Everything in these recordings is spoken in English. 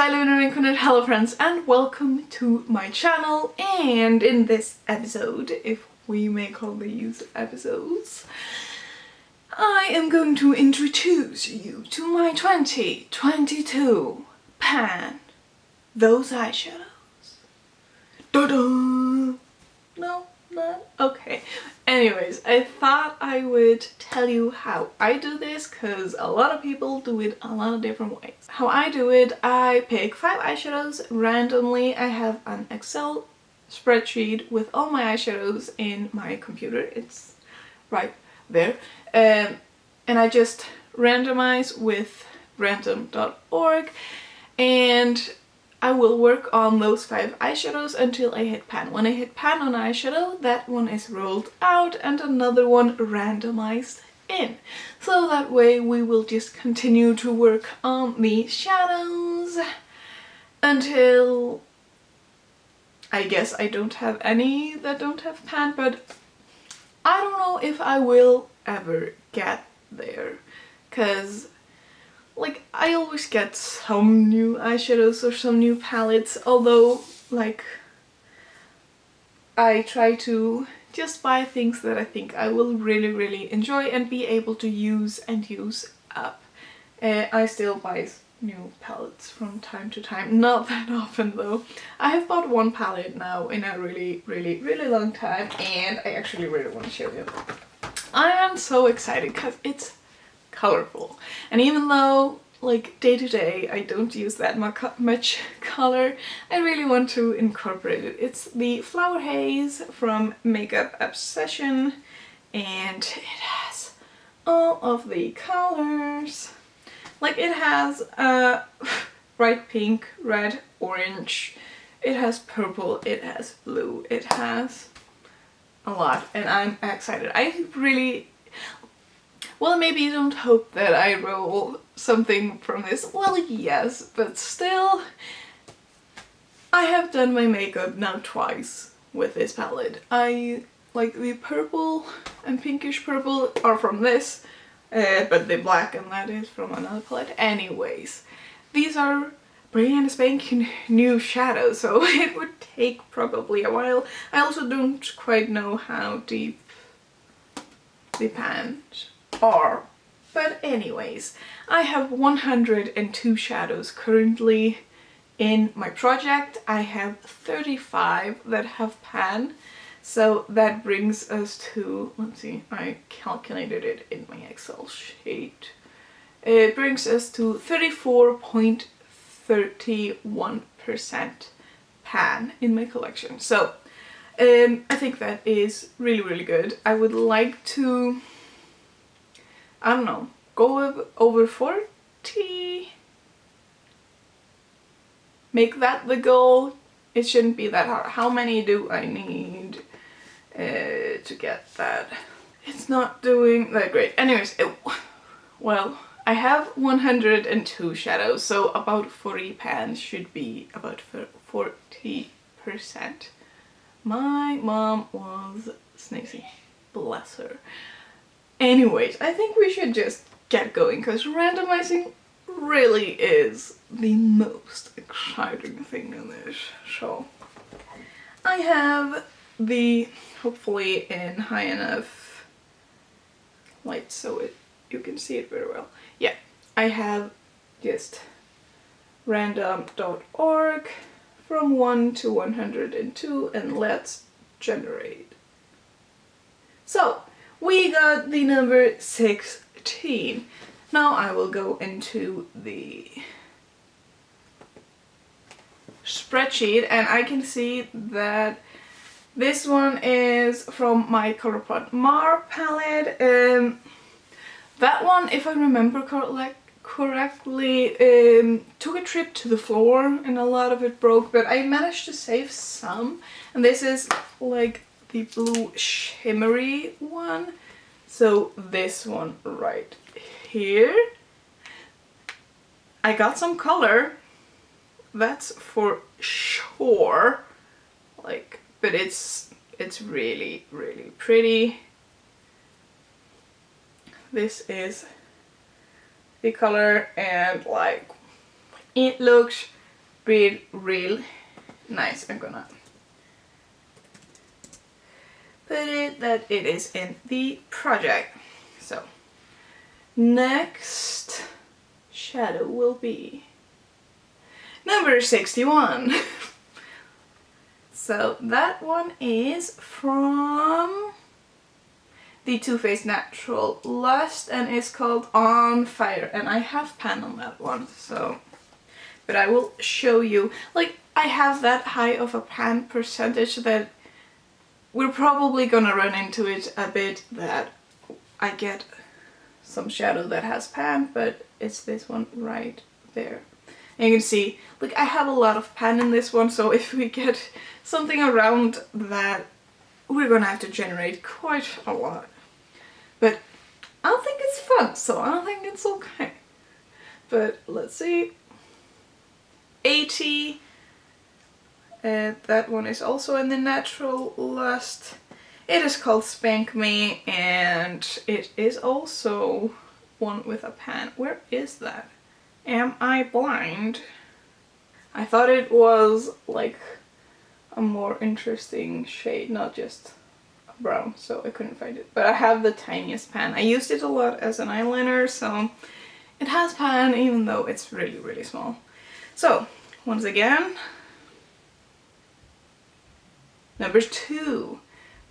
Hello friends and welcome to my channel, and in this episode, if we may call these episodes, I am going to introduce you to my 2022 pan, those eyeshadows. Da-da! No, not? Okay. Anyways, I thought I would tell you how I do this because a lot of people do it a lot of different ways. How I do it, I pick 5 eyeshadows randomly. I have an Excel spreadsheet with all my eyeshadows in my computer. It's right there. And I just randomize with random.org, and I will work on those 5 eyeshadows until I hit pan. When I hit pan on eyeshadow, that one is rolled out and another one randomized in. So that way we will just continue to work on the shadows until I guess I don't have any that don't have pan, but I don't know if I will ever get there, because like, I always get some new eyeshadows or some new palettes, although, like, I try to just buy things that I think I will really enjoy and be able to use and use up. I still buy new palettes from time to time, not that often though. I have bought one palette now in a really long time, and I actually really want to show you. I am so excited because it's colorful, and even though like day to day I don't use that much color, I really want to incorporate it. It's the Flower Haze from Makeup Obsession, and it has all of the colors. Like, it has bright pink, red, orange, it has purple, it has blue, it has a lot, and I'm excited. I really, well, maybe you don't hope that I roll something from this. Well, yes, but still, I have done my makeup now twice with this palette. I like the purple and pinkish purple are from this, but the black and that is from another palette. Anyways, these are brand spanking new shadows, so it would take probably a while. I also don't quite know how deep the pans are. But anyways, I have 102 shadows currently in my project. I have 35 that have pan, so that brings us to, let's see, I calculated it in my Excel sheet. It brings us to 34.31% pan in my collection. So I think that is really good. I would like to, I don't know, go over 40, make that the goal. It shouldn't be that hard. How many do I need to get that? It's not doing that great. Anyways, well, I have 102 shadows, so about 40 pans should be about 40%. My mom was sneezing, bless her. Anyways, I think we should just get going, because randomizing really is the most exciting thing in this show. I have the, hopefully in high enough light so you can see it very well. Yeah, I have just random.org from 1 to 102, and let's generate. So we got the number 16. Now I will go into the spreadsheet, and I can see that this one is from my Colourpop Mar palette. That one, if I remember correctly, took a trip to the floor and a lot of it broke, but I managed to save some, and this is like the blue shimmery one. So this one right here. I got some color, that's for sure. Like, but it's really pretty. This is the color, and like, it looks real nice. I'm gonna put it that it is in the project. So next shadow will be number 61. So that one is from the Too Faced Natural Lust and is called On Fire, and I have pan on that one, so but I will show you. Like, I have that high of a pan percentage that we're probably gonna run into it a bit, that I get some shadow that has pan, but it's this one right there. And you can see, like, I have a lot of pan in this one, so if we get something around that, we're gonna have to generate quite a lot. But I think it's fun, so I think it's okay. But let's see. 80. That one is also in the Natural Lust. It is called Spank Me, and it is also one with a pan. Where is that? Am I blind? I thought it was like a more interesting shade, not just a brown, so I couldn't find it. But I have the tiniest pan. I used it a lot as an eyeliner, so it has pan even though it's really, really small. So, once again, number 2.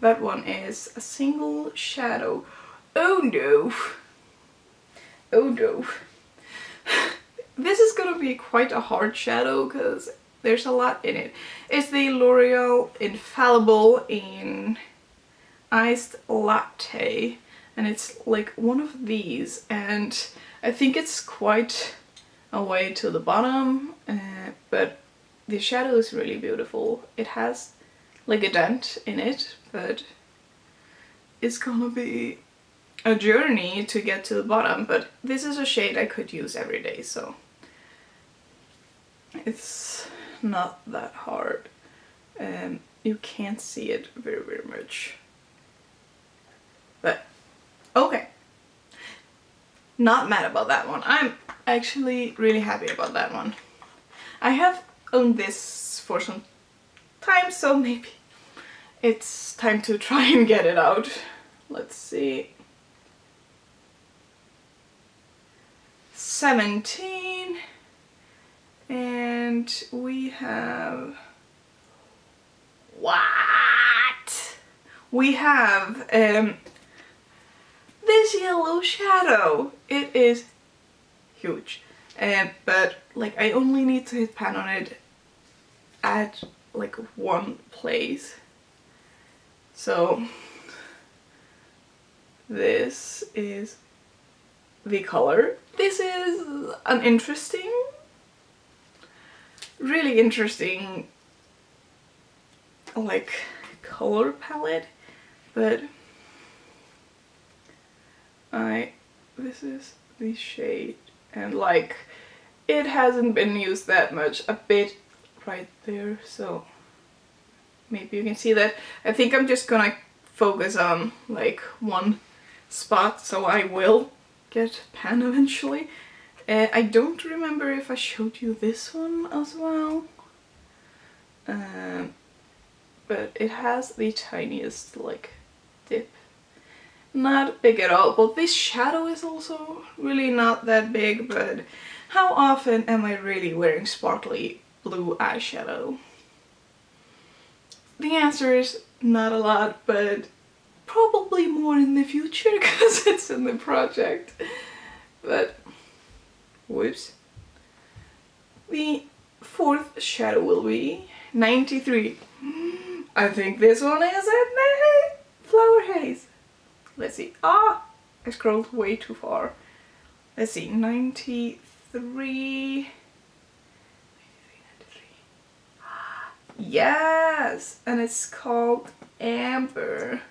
That one is a single shadow. Oh no! Oh no. This is gonna be quite a hard shadow because there's a lot in it. It's the L'Oreal Infallible in Iced Latte, and it's like one of these, and I think it's quite a way to the bottom, but the shadow is really beautiful. It has like a dent in it, but it's gonna be a journey to get to the bottom. But this is a shade I could use every day, so it's not that hard. You can't see it very, very much. But, okay. Not mad about that one. I'm actually really happy about that one. I have owned this for some time, so maybe it's time to try and get it out. Let's see. 17. And we have... What? We have this yellow shadow. It is huge. But like, I only need to hit pan on it at like one place. So this is the color. This is an interesting, really interesting like color palette, but this is the shade, and like it hasn't been used that much, a bit right there, so maybe you can see that. I think I'm just gonna focus on like one spot, so I will get pan eventually. I don't remember if I showed you this one as well, but it has the tiniest like dip. Not big at all, but this shadow is also really not that big. But how often am I really wearing sparkly blue eyeshadow? The answer is not a lot, but probably more in the future because it's in the project. But whoops. The 4th shadow will be 93. I think this one is in the Flower Haze. Let's see. Ah! I scrolled way too far. Let's see. 93. Yes! And it's called Amber.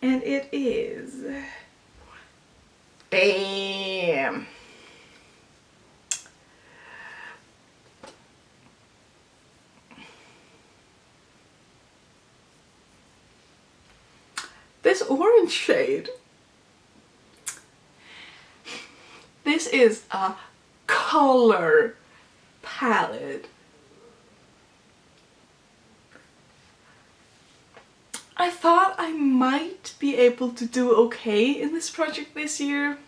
And it is... Bam! This orange shade. This is a color palette. I thought I might be able to do okay in this project this year.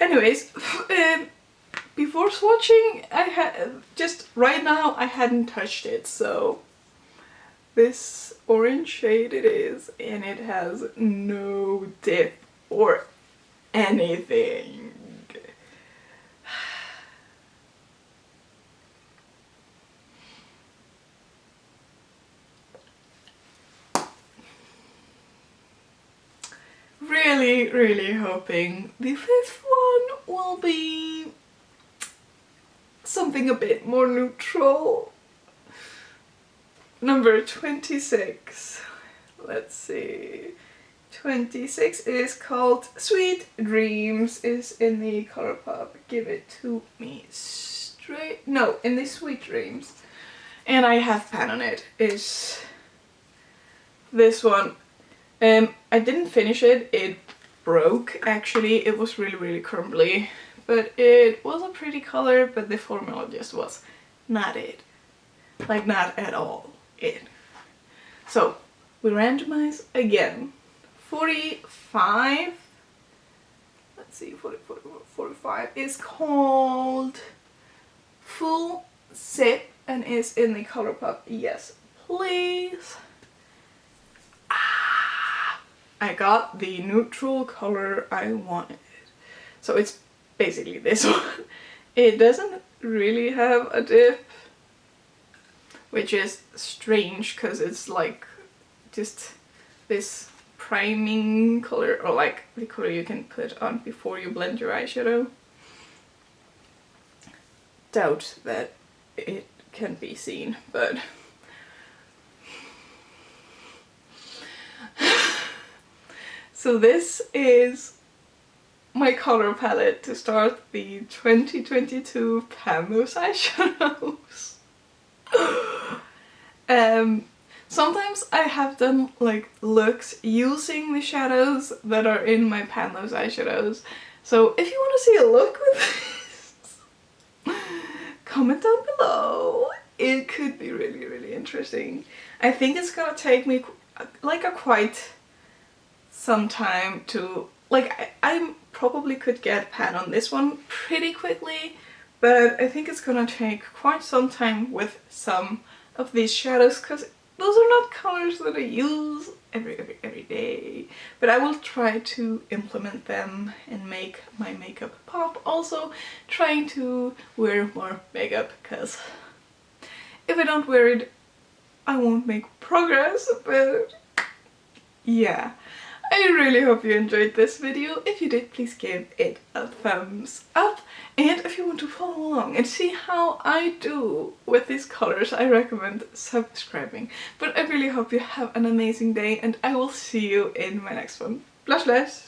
Anyways, before swatching, I had just right now I hadn't touched it, so this orange shade it is, and it has no dip or anything. Really hoping the fifth one will be something a bit more neutral. Number 26. Let's see. 26 is called Sweet Dreams, is in the Colourpop Give It To Me Straight. No, in the Sweet Dreams. And I have pan on it, is this one. I didn't finish it, it broke actually, it was really crumbly. But it was a pretty color, but the formula just was not it. Like not at all it. So, we randomize again. 45, let's see, 45 is called Full Sip and is in the Colourpop Yes Please. I got the neutral color I wanted. So it's basically this one. It doesn't really have a dip, which is strange because it's like just this priming color, or like the color you can put on before you blend your eyeshadow. Doubt that it can be seen, but so this is my color palette to start the 2022 Pan Those eyeshadows. Sometimes I have done like looks using the shadows that are in my Pan Those eyeshadows. So if you want to see a look with this, comment down below. It could be really interesting. I think it's gonna take me like quite some time to, like, I probably could get pan on this one pretty quickly, but I think it's gonna take quite some time with some of these shadows because those are not colors that I use every day. But I will try to implement them and make my makeup pop. Also trying to wear more makeup because if I don't wear it, I won't make progress, but yeah. I really hope you enjoyed this video. If you did, please give it a thumbs up. And if you want to follow along and see how I do with these colors, I recommend subscribing. But I really hope you have an amazing day and I will see you in my next one. Blush, blush!